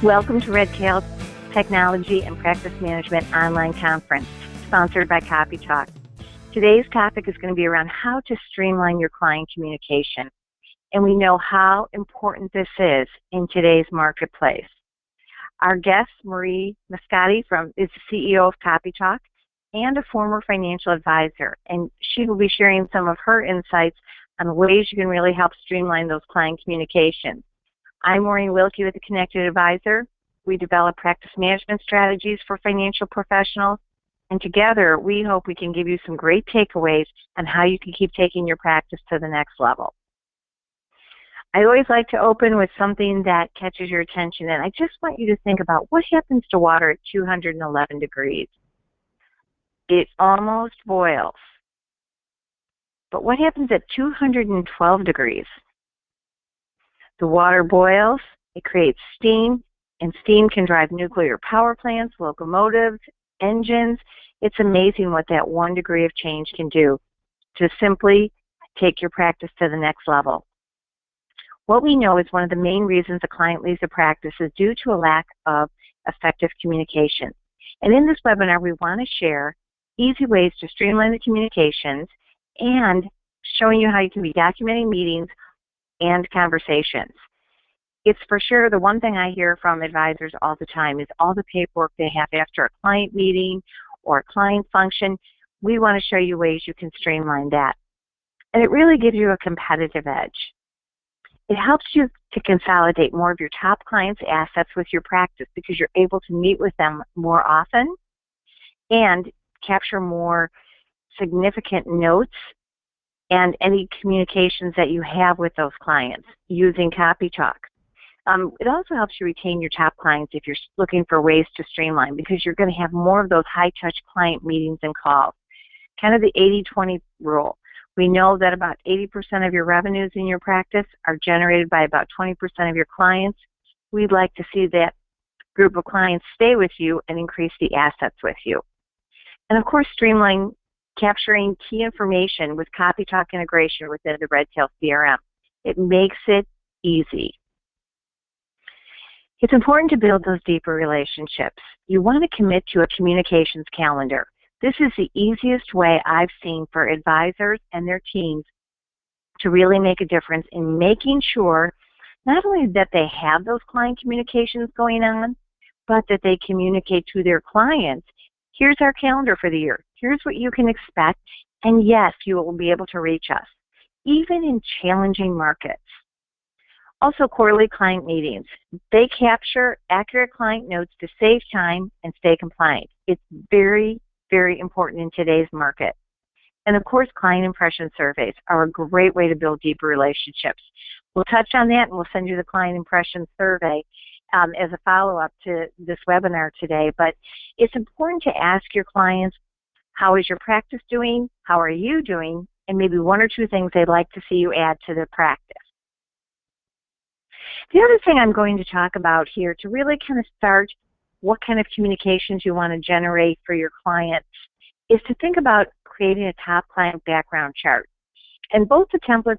Welcome to Redtail Technology and Practice Management Online Conference, sponsored by CopyTalk. Today's topic is going to be around how to streamline your client communication. And we know how important this is in today's marketplace. Our guest, Marie Mascotti, is the CEO of CopyTalk and a former financial advisor. And she will be sharing some of her insights on ways you can really help streamline those client communications. I'm Maureen Wilkie with the Connected Advisor. We develop practice management strategies for financial professionals, and together we hope we can give you some great takeaways on how you can keep taking your practice to the next level. I always like to open with something that catches your attention, and I just want you to think about what happens to water at 211 degrees. It almost boils. But what happens at 212 degrees? The water boils, it creates steam, and steam can drive nuclear power plants, locomotives, engines. It's amazing what that 1 degree of change can do to simply take your practice to the next level. What we know is one of the main reasons a client leaves a practice is due to a lack of effective communication. And in this webinar, we want to share easy ways to streamline the communications and showing you how you can be documenting meetings and conversations. It's for sure the one thing I hear from advisors all the time is all the paperwork they have after a client meeting or a client function. We want to show you ways you can streamline that. And it really gives you a competitive edge. It helps you to consolidate more of your top clients' assets with your practice because you're able to meet with them more often and capture more significant notes and any communications that you have with those clients using CopyTalk. It also helps you retain your top clients if you're looking for ways to streamline because you're going to have more of those high-touch client meetings and calls. Kind of the 80-20 rule. We know that about 80% of your revenues in your practice are generated by about 20% of your clients. We'd like to see that group of clients stay with you and increase the assets with you. And of course, streamline capturing key information with CopyTalk integration within the Redtail CRM. It makes it easy. It's important to build those deeper relationships. You want to commit to a communications calendar. This is the easiest way I've seen for advisors and their teams to really make a difference in making sure not only that they have those client communications going on, but that they communicate to their clients. Here's our calendar for the year. Here's what you can expect. And yes, you will be able to reach us, even in challenging markets. Also, quarterly client meetings. They capture accurate client notes to save time and stay compliant. It's very, very important in today's market. And of course, client impression surveys are a great way to build deeper relationships. We'll touch on that and we'll send you the client impression survey as a follow-up to this webinar today. But it's important to ask your clients, how is your practice doing? How are you doing? And maybe one or two things they'd like to see you add to their practice. The other thing I'm going to talk about here to really kind of start what kind of communications you want to generate for your clients is to think about creating a top client background chart. And both the templates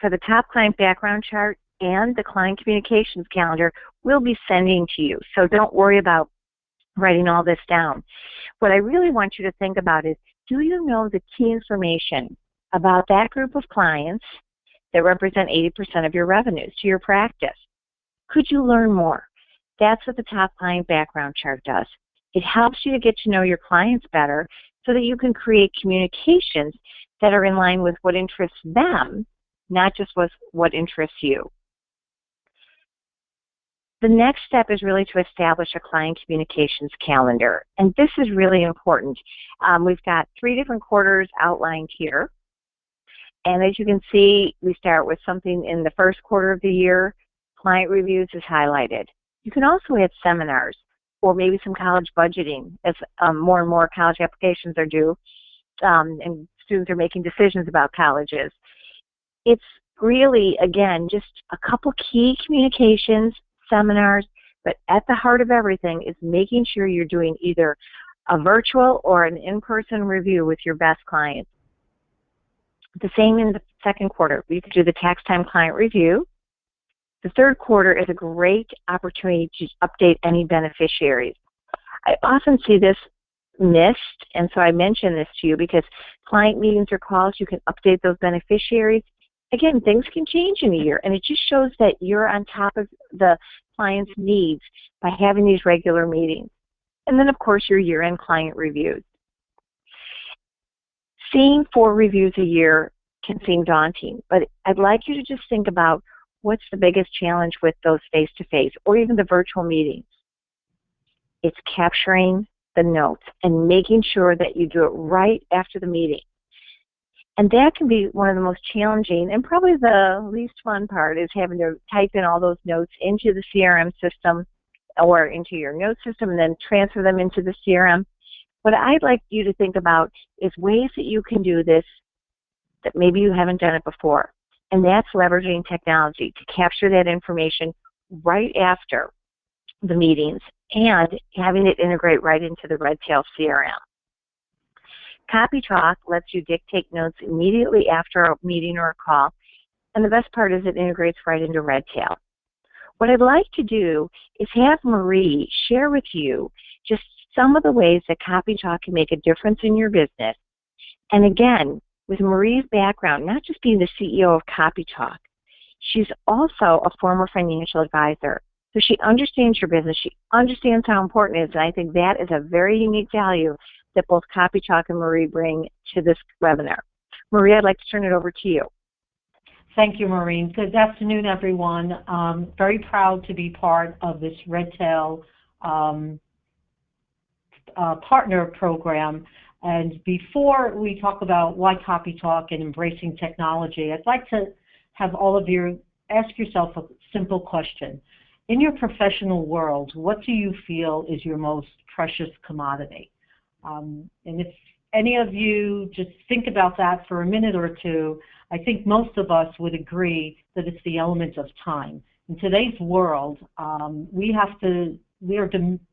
for the top client background chart and the client communications calendar will be sending to you. So don't worry about writing all this down. What I really want you to think about is, do you know the key information about that group of clients that represent 80% of your revenues to your practice? Could you learn more? That's what the top client background chart does. It helps you to get to know your clients better so that you can create communications that are in line with what interests them, not just with what interests you. The next step is really to establish a client communications calendar, and this is really important. We've got 3 different quarters outlined here, and as you can see, we start with something in the first quarter of the year. Client reviews is highlighted. You can also add seminars or maybe some college budgeting as more and more college applications are due and students are making decisions about colleges. It's really, again, just a couple key communications, seminars, but at the heart of everything is making sure you're doing either a virtual or an in-person review with your best clients. The same in the second quarter. You could do the tax time client review. The third quarter is a great opportunity to update any beneficiaries. I often see this missed, and so I mention this to you because client meetings or calls, you can update those beneficiaries. Again, things can change in a year, and it just shows that you're on top of the client's needs by having these regular meetings. And then, of course, your year-end client reviews. Seeing 4 reviews a year can seem daunting, but I'd like you to just think about what's the biggest challenge with those face-to-face or even the virtual meetings. It's capturing the notes and making sure that you do it right after the meeting. And that can be one of the most challenging and probably the least fun part is having to type in all those notes into the CRM system or into your note system and then transfer them into the CRM. What I'd like you to think about is ways that you can do this that maybe you haven't done it before. And that's leveraging technology to capture that information right after the meetings and having it integrate right into the Redtail CRM. CopyTalk lets you dictate notes immediately after a meeting or a call, and the best part is it integrates right into Redtail. What I'd like to do is have Marie share with you just some of the ways that CopyTalk can make a difference in your business. And again, with Marie's background, not just being the CEO of CopyTalk, she's also a former financial advisor. So she understands your business. She understands how important it is, and I think that is a very unique value that both CopyTalk and Marie bring to this webinar. Marie, I'd like to turn it over to you. Thank you, Maureen. Good afternoon, everyone. Very proud to be part of this Redtail partner program. And before we talk about why CopyTalk and embracing technology, I'd like to have all of you ask yourself a simple question. In your professional world, what do you feel is your most precious commodity? And if any of you just think about that for a minute or two, I think most of us would agree that it's the element of time. In today's world, we are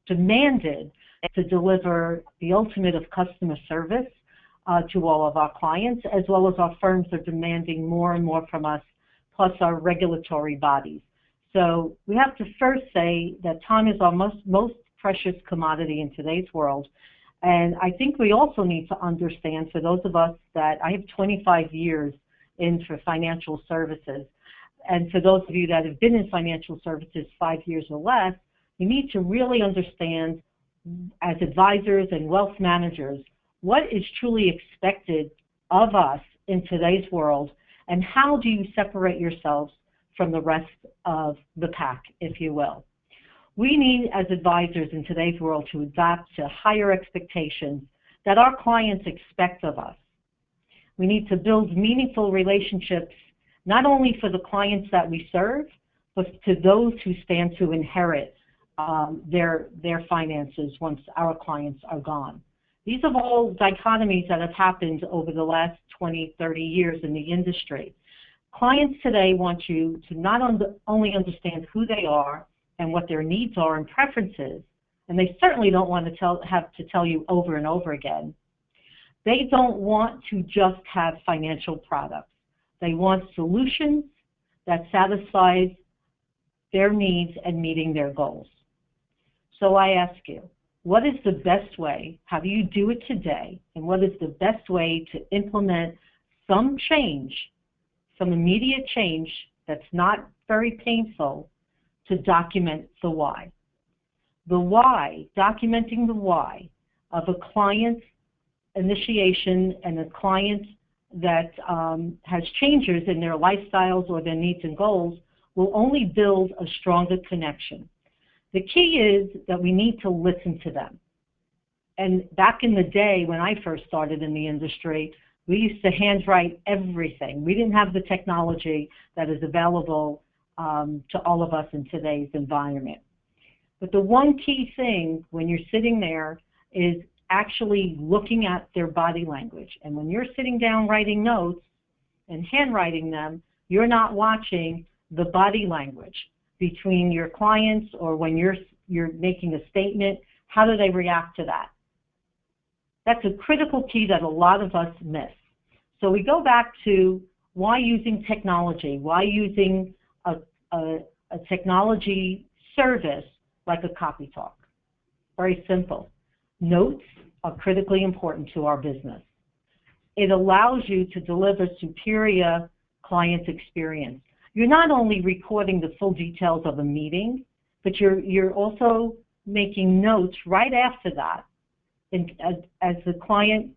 demanded to deliver the ultimate of customer service to all of our clients, as well as our firms are demanding more and more from us, plus our regulatory bodies. So we have to first say that time is our most precious commodity in today's world. And I think we also need to understand, for those of us that, I have 25 years for financial services, and for those of you that have been in financial services 5 years or less, you need to really understand, as advisors and wealth managers, what is truly expected of us in today's world, and how do you separate yourselves from the rest of the pack, if you will. We need, as advisors in today's world, to adapt to higher expectations that our clients expect of us. We need to build meaningful relationships, not only for the clients that we serve, but to those who stand to inherit their finances once our clients are gone. These are all dichotomies that have happened over the last 20, 30 years in the industry. Clients today want you to not only understand who they are and what their needs are and preferences, and they certainly don't want to have to tell you over and over again. They don't want to just have financial products. They want solutions that satisfy their needs and meeting their goals. So I ask you, what is the best way? How do you do it today? And what is the best way to implement some change, some immediate change that's not very painful, to document the why? The why, documenting the why of a client's initiation and a client that has changes in their lifestyles or their needs and goals will only build a stronger connection. The key is that we need to listen to them. And back in the day when I first started in the industry, we used to handwrite everything. We didn't have the technology that is available to all of us in today's environment. But the one key thing when you're sitting there is actually looking at their body language. And when you're sitting down writing notes and handwriting them, you're not watching the body language between your clients, or when you're making a statement, how do they react to that? That's a critical key that a lot of us miss. So we go back to why using technology, why using a technology service like a CopyTalk. Very simple. Notes are critically important to our business. It allows you to deliver superior client experience. You're not only recording the full details of a meeting, but you're also making notes right after that as the client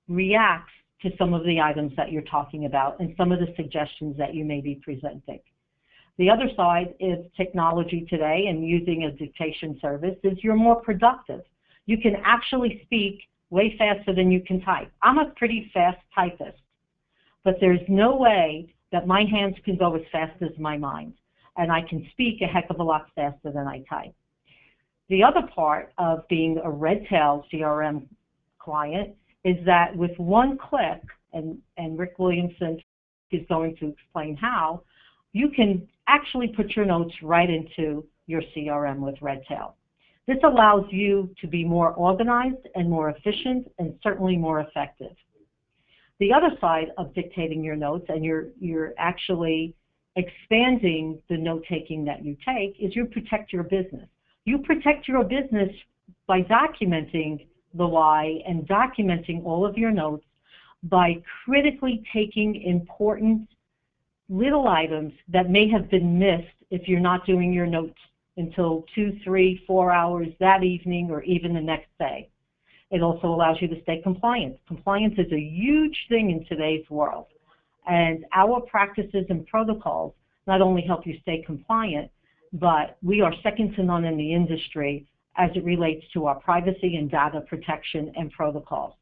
reacts to some of the items that you're talking about and some of the suggestions that you may be presenting. The other side is technology today, and using a dictation service is you're more productive. You can actually speak way faster than you can type. I'm a pretty fast typist, but there's no way that my hands can go as fast as my mind, and I can speak a heck of a lot faster than I type. The other part of being a Redtail CRM client is that with one click, and Rick Williamson is going to explain how, you can actually put your notes right into your CRM with Redtail. This allows you to be more organized and more efficient and certainly more effective. The other side of dictating your notes, and you're actually expanding the note-taking that you take, is you protect your business. You protect your business by documenting the why and documenting all of your notes by critically taking important little items that may have been missed if you're not doing your notes until 2, 3, 4 hours that evening or even the next day. It also allows you to stay compliant. Compliance is a huge thing in today's world, and our practices and protocols not only help you stay compliant, but we are second to none in the industry as it relates to our privacy and data protection and protocols.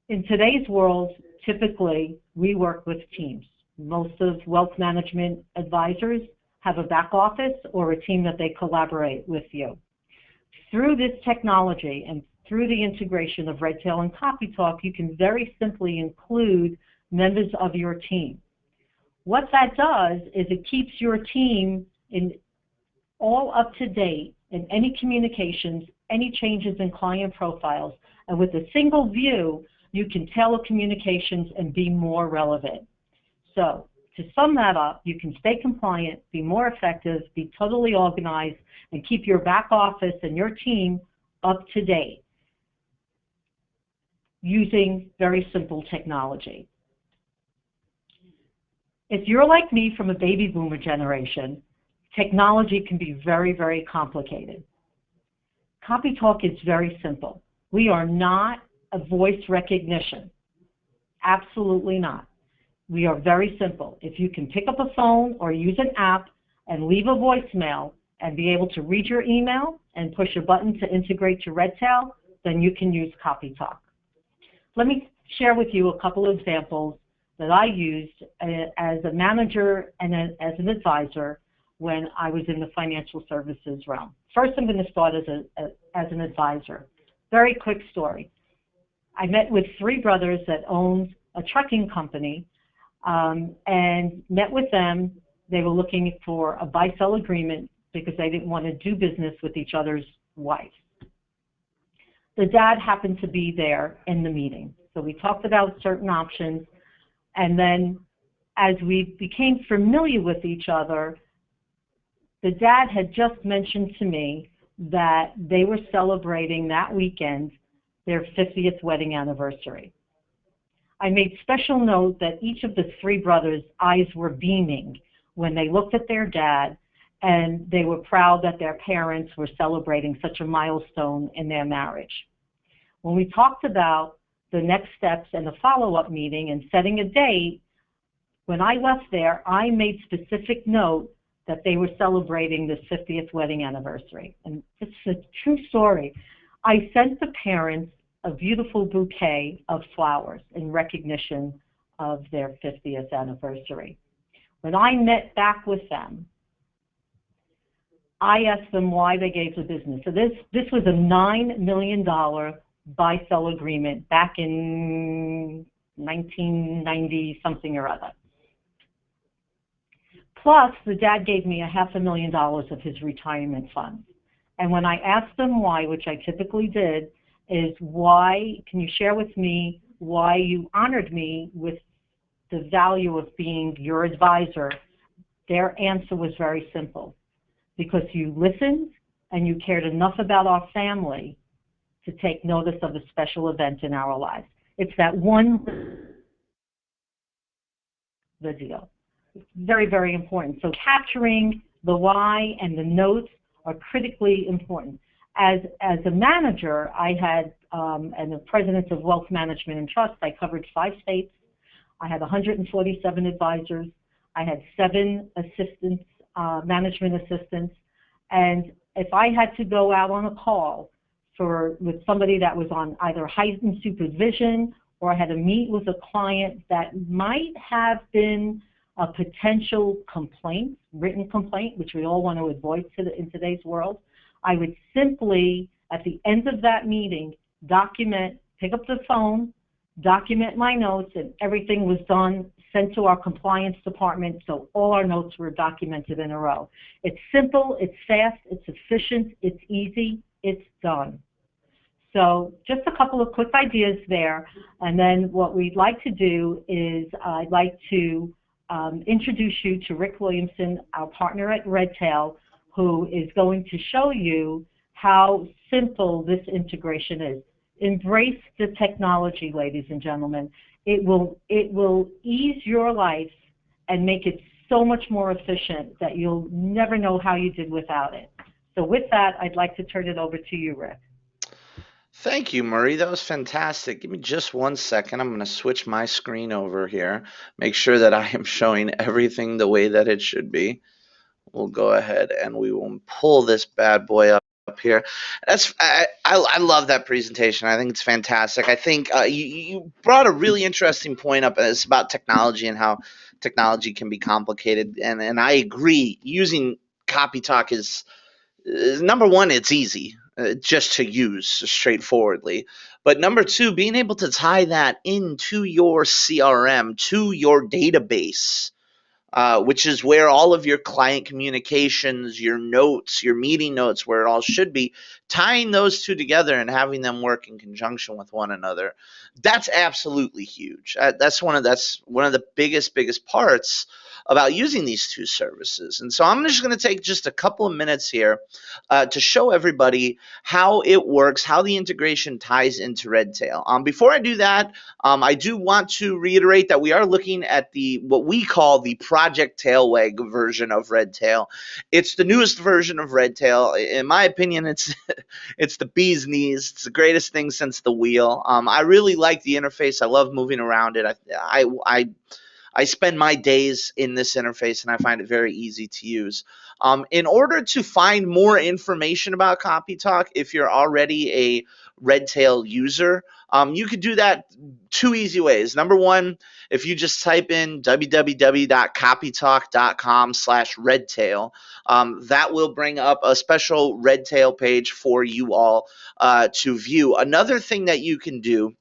In today's world, typically we work with teams. Most of wealth management advisors have a back office or a team that they collaborate with you. Through this technology and through the integration of Redtail and CopyTalk, you can very simply include members of your team. What that does is it keeps your team all up to date in any communications, any changes in client profiles, and with a single view, you can tailor communications and be more relevant. So, to sum that up, you can stay compliant, be more effective, be totally organized, and keep your back office and your team up to date using very simple technology. If you're like me from a baby boomer generation, technology can be very, very complicated. CopyTalk is very simple. We are not a voice recognition. Absolutely not. We are very simple. If you can pick up a phone or use an app and leave a voicemail and be able to read your email and push a button to integrate to Redtail, then you can use CopyTalk. Let me share with you a couple of examples that I used as a manager and as an advisor when I was in the financial services realm. First, I'm going to start as an advisor. Very quick story. I met with 3 brothers that owned a trucking company and met with them. They were looking for a buy-sell agreement because they didn't want to do business with each other's wives. The dad happened to be there in the meeting. So we talked about certain options, and then as we became familiar with each other, the dad had just mentioned to me that they were celebrating that weekend their 50th wedding anniversary. I made special note that each of the 3 brothers' eyes were beaming when they looked at their dad, and they were proud that their parents were celebrating such a milestone in their marriage. When we talked about the next steps and the follow-up meeting and setting a date, when I left there, I made specific note that they were celebrating this 50th wedding anniversary. And it's a true story. I sent the parents a beautiful bouquet of flowers in recognition of their 50th anniversary. When I met back with them, I asked them why they gave the business. So this was a $9 million buy-sell agreement back in 1990 something or other. Plus, the dad gave me $500,000 of his retirement funds. And when I asked them why, which I typically did, is why, can you share with me why you honored me with the value of being your advisor Their answer was very simple. Because you listened and you cared enough about our family to take notice of a special event in our lives. It's that one video. It's very, very important. So capturing the why and the notes are critically important. As a manager, I had, and the president of Wealth Management and Trust, I covered 5 states. I had 147 advisors. I had 7 assistants, management assistants. And if I had to go out on a call with somebody that was on either heightened supervision, or I had to meet with a client that might have been a potential complaint, written complaint, which we all want to avoid in today's world, I would simply, at the end of that meeting, pick up the phone, document my notes, and everything was done, sent to our compliance department, so all our notes were documented in a row. It's simple, it's fast, it's efficient, it's easy, it's done. So just a couple of quick ideas there, and then what we'd like to do is I'd like to introduce you to Rick Williamson, our partner at Redtail, who is going to show you how simple this integration is. Embrace the technology, ladies and gentlemen. It will ease your life and make it so much more efficient that you'll never know how you did without it. So with that, I'd like to turn it over to you, Rick. Thank you, Marie. That was fantastic. Give me just 1 second. I'm going to switch my screen over here, make sure that I am showing everything the way that it should be. We'll go ahead and we will pull this bad boy up here. I love that presentation. I think it's fantastic. I think you brought a really interesting point up. It's about technology and how technology can be complicated. And I agree. Using CopyTalk is number one, it's easy just to use straightforwardly. But number 2, being able to tie that into your CRM, to your database, which is where all of your client communications, your notes, your meeting notes, where it all should be, tying those two together and having them work in conjunction with one another. That's absolutely huge. That's one of the biggest parts about using these two services. And so I'm just going to take just a couple of minutes here to show everybody how it works, how the integration ties into Redtail. Before I do that, I do want to reiterate that we are looking at what we call the Project Tailwag version of Redtail. It's the newest version of Redtail. In my opinion, it's the bee's knees. It's the greatest thing since the wheel. I really like the interface. I love moving around it. I spend my days in this interface, and I find it very easy to use. In order to find more information about CopyTalk, if you're already a Redtail user, you could do that 2 easy ways. Number 1, if you just type in www.copytalk.com/Redtail, that will bring up a special Redtail page for you all to view. Another thing that you can do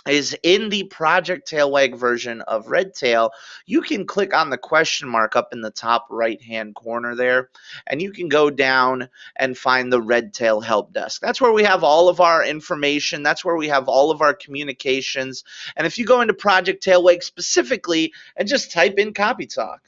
is in the Project Tailwag version of Redtail, you can click on the question mark up in the top right-hand corner there, and you can go down and find the Redtail help desk. That's where we have all of our information. That's where we have all of our communications. And if you go into Project Tailwag specifically and just type in CopyTalk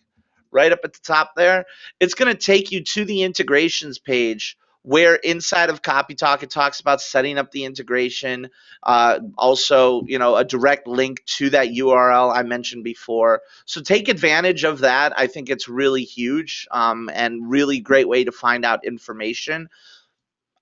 right up at the top there, it's going to take you to the integrations page, where inside of CopyTalk it talks about setting up the integration, also, a direct link to that URL I mentioned before. So take advantage of that. I think it's really huge and really great way to find out information.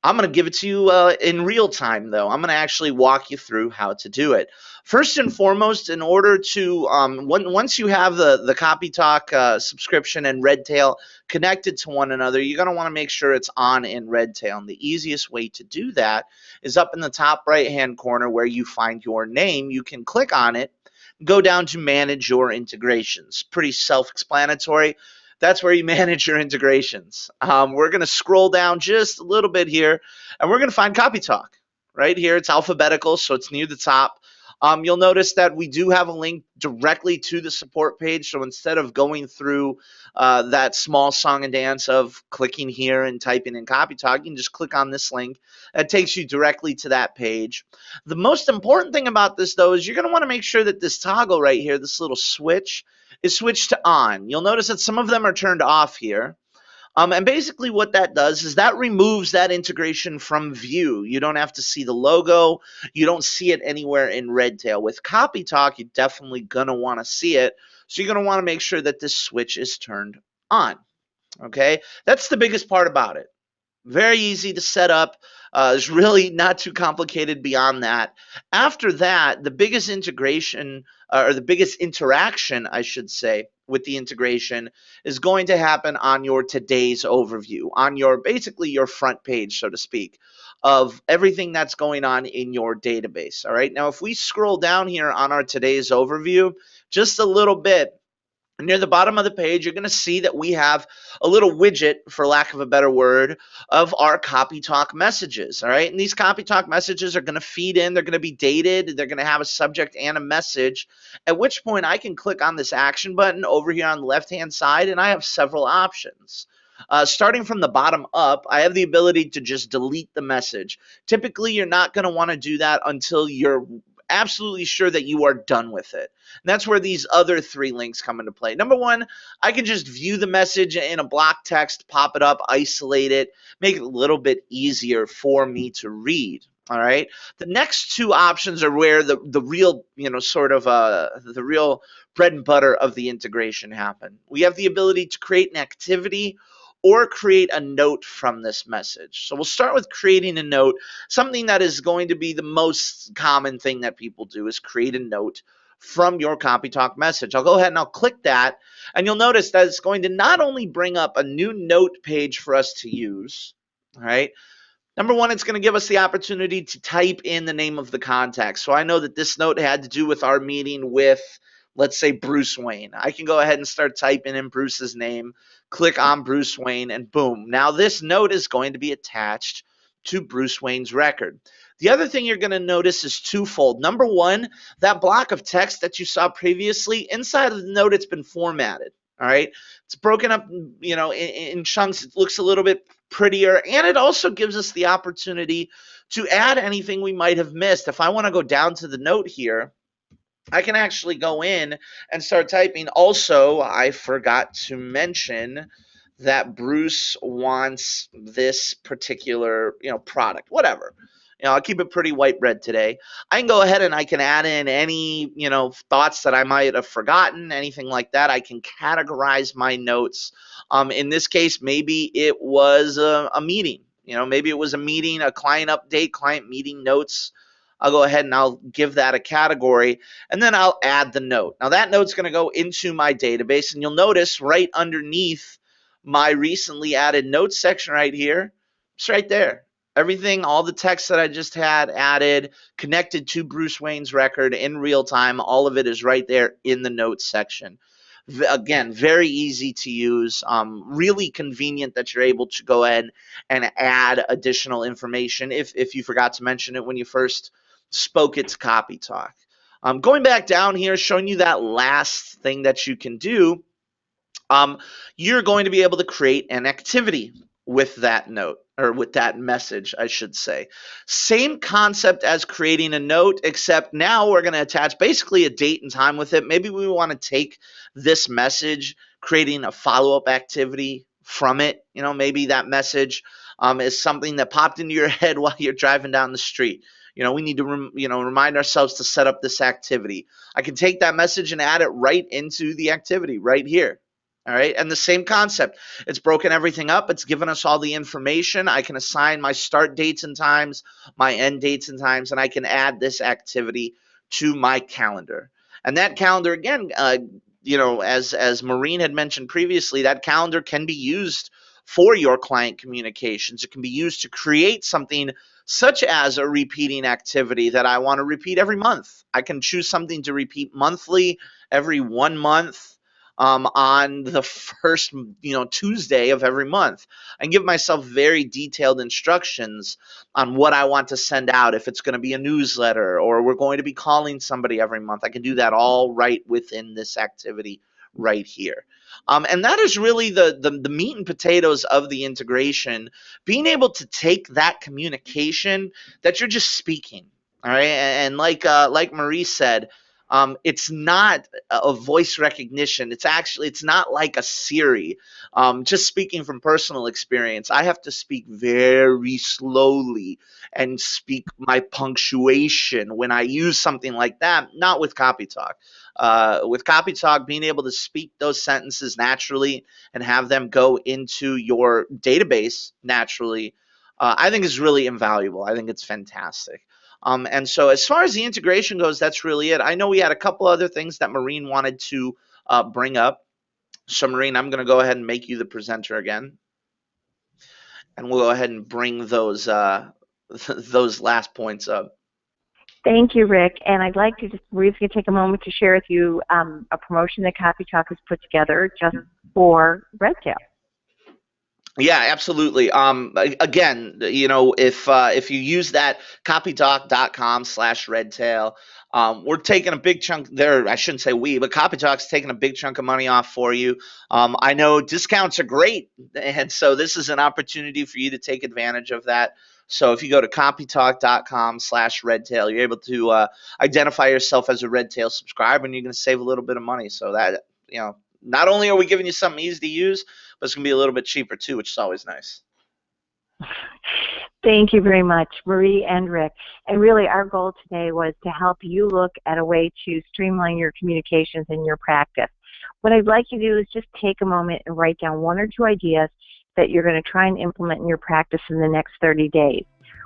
I'm going to give it to you in real time, though. I'm going to actually walk you through how to do it. First and foremost, in order to, once you have the CopyTalk subscription and Redtail connected to one another, you're going to want to make sure it's on in Redtail. And the easiest way to do that is up in the top right-hand corner where you find your name. You can click on it, go down to Manage Your Integrations. Pretty self-explanatory. That's where you manage your integrations. We're going to scroll down just a little bit here, and we're going to find CopyTalk. Right here, it's alphabetical, so it's near the top. You'll notice that we do have a link directly to the support page. So instead of going through that small song and dance of clicking here and typing in CopyTalk, you can just click on this link. That takes you directly to that page. The most important thing about this, though, is you're going to want to make sure that this toggle right here, this little switch, is switched to on. You'll notice that some of them are turned off here. And basically what that does is that removes that integration from view. You don't have to see the logo. You don't see it anywhere in Redtail. With CopyTalk, you're definitely going to want to see it. So you're going to want to make sure that this switch is turned on. Okay, that's the biggest part about it. Very easy to set up. It's really not too complicated beyond that. After that, the biggest integration, or the biggest interaction, I should say, with the integration is going to happen on your today's overview, on your basically your front page, so to speak, of everything that's going on in your database. All right. Now, if we scroll down here on our today's overview just a little bit, near the bottom of the page, you're going to see that we have a little widget, for lack of a better word, of our CopyTalk messages. All right, and these CopyTalk messages are going to feed in. They're going to be dated. They're going to have a subject and a message. At which point, I can click on this action button over here on the left-hand side, and I have several options. Starting from the bottom up, I have the ability to just delete the message. Typically, you're not going to want to do that until you're absolutely sure that you are done with it. And that's where these other three links come into play. Number one, I can just view the message in a block text, pop it up, isolate it, make it a little bit easier for me to read. All right. The next two options are where the real, the real bread and butter of the integration happen. We have the ability to create an activity or create a note from this message. So we'll start with creating a note. Something that is going to be the most common thing that people do is create a note from your CopyTalk message. I'll go ahead and I'll click that, and you'll notice that it's going to not only bring up a new note page for us to use, all right? Number one, it's going to give us the opportunity to type in the name of the contact. So I know that this note had to do with our meeting with, let's say, Bruce Wayne. I can go ahead and start typing in Bruce's name, click on Bruce Wayne, and boom. Now this note is going to be attached to Bruce Wayne's record. The other thing you're going to notice is twofold. Number one, that block of text that you saw previously, inside of the note, it's been formatted. All right, it's broken up, in chunks. It looks a little bit prettier, and it also gives us the opportunity to add anything we might have missed. If I want to go down to the note here, I can actually go in and start typing. Also, I forgot to mention that Bruce wants this particular, product, whatever. I'll keep it pretty white bread today. I can go ahead and I can add in any, thoughts that I might have forgotten, anything like that. I can categorize my notes. In this case, maybe it was a meeting. Maybe it was a meeting, a client update, client meeting notes. I'll go ahead and I'll give that a category, and then I'll add the note. Now that note's going to go into my database, and you'll notice right underneath my recently added notes section right here, it's right there. Everything, all the text that I just had added, connected to Bruce Wayne's record in real time, all of it is right there in the notes section. Again, very easy to use, really convenient that you're able to go ahead and add additional information if you forgot to mention it when you first spoke it to CopyTalk. Going back down here, showing you that last thing that you can do, you're going to be able to create an activity with that note, or with that message, I should say. Same concept as creating a note, except now we're going to attach basically a date and time with it. Maybe we want to take this message, creating a follow-up activity from it. Maybe that message is something that popped into your head while you're driving down the street. We need to remind ourselves to set up this activity. I can take that message and add it right into the activity right here. All right, and the same concept. It's broken everything up. It's given us all the information. I can assign my start dates and times, my end dates and times, and I can add this activity to my calendar. And that calendar, again, as Maureen had mentioned previously, that calendar can be used for your client communications. It can be used to create something such as a repeating activity that I want to repeat every month. I can choose something to repeat monthly, every 1 month. on the first Tuesday of every month. I give myself very detailed instructions on what I want to send out. If it's going to be a newsletter or we're going to be calling somebody every month, I can do that all right within this activity right here. And that is really the meat and potatoes of the integration, being able to take that communication that you're just speaking. All right. And like Marie said, it's not a voice recognition. It's not like a Siri. Just speaking from personal experience, I have to speak very slowly and speak my punctuation when I use something like that, not with CopyTalk. With CopyTalk, being able to speak those sentences naturally and have them go into your database naturally, I think is really invaluable. I think it's fantastic. And so as far as the integration goes, that's really it. I know we had a couple other things that Maureen wanted to bring up. So Maureen, I'm going to go ahead and make you the presenter again. And we'll go ahead and bring those those last points up. Thank you, Rick. And I'd like to just briefly take a moment to share with you a promotion that CopyTalk has put together just for Redtail. Yeah, absolutely. Again, if you use that copytalk.com/redtail, we're taking a big chunk there. I shouldn't say we, but CopyTalk's taking a big chunk of money off for you. I know discounts are great, and so this is an opportunity for you to take advantage of that. So if you go to copytalk.com/redtail, you're able to identify yourself as a Redtail subscriber, and you're going to save a little bit of money. So that, not only are we giving you something easy to use, but it's going to be a little bit cheaper too, which is always nice. Thank you very much, Marie and Rick. And really, our goal today was to help you look at a way to streamline your communications in your practice. What I'd like you to do is just take a moment and write down 1 or 2 ideas that you're going to try and implement in your practice in the next 30 days.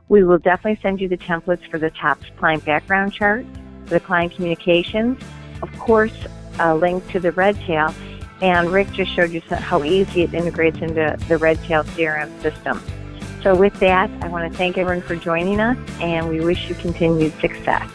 We will definitely send you the templates for the top client background chart, for the client communications, of course, a link to the Redtail, and Rick just showed you how easy it integrates into the Redtail CRM system. So with that, I want to thank everyone for joining us, and we wish you continued success.